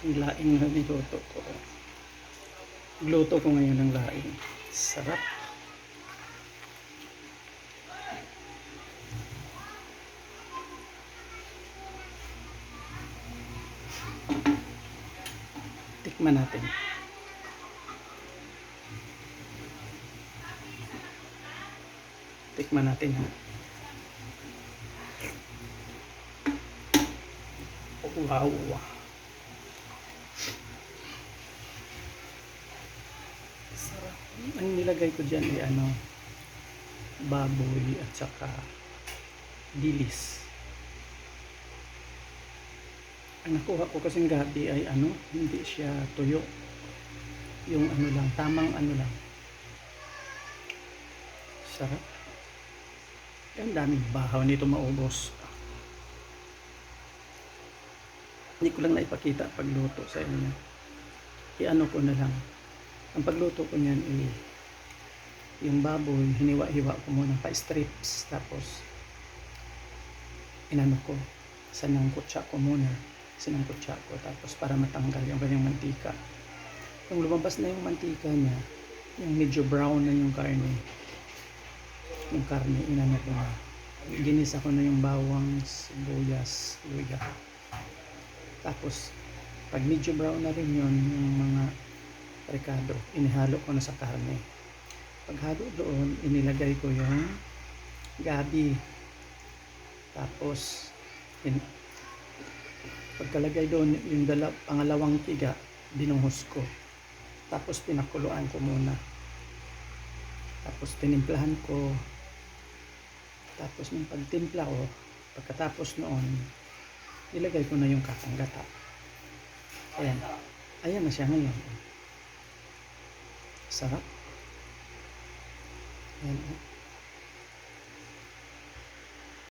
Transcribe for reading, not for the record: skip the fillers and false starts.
Ang laing na niluto ko. Gluto ko ngayon ng laing. Sarap. Tikman natin. Tikman natin ha. Wow. Sarap. Ang nilagay ko dyan ay baboy at saka dilis. Ang nakuha ko kasing gabi ay hindi siya tuyo. Yung lang, tamang lang. Sarap. Ang daming bahaw nito maubos. Hindi ko lang naipakita pagluto sa inyo. Ko na lang. Ang pagluto ko niyan yung baboy, hiniwa-hiwa ko muna pa strips. Tapos, ko. Sinangkutsa ko muna. Tapos para matanggal yung kanyang mantika. Kung lumabas na yung mantika niya, yung medyo brown na yung karne. Yung karne, ko na. Ginisa ko na yung bawang, sibuyas, luya. Tapos, pag medyo brown na rin yun, yung mga rekado, inihalo ko na sa karne. Paghalo doon, inilagay ko yung gabi. Tapos, pagkalagay doon, yung pangalawang tiga, binuhos ko. Tapos, pinakuluan ko muna. Tapos, tinimplahan ko. Tapos, nung pagtimpla ko, pagkatapos noon, ilagay ko na yung katanggata. Ayan na siya ngayon. Sarap. Ayan.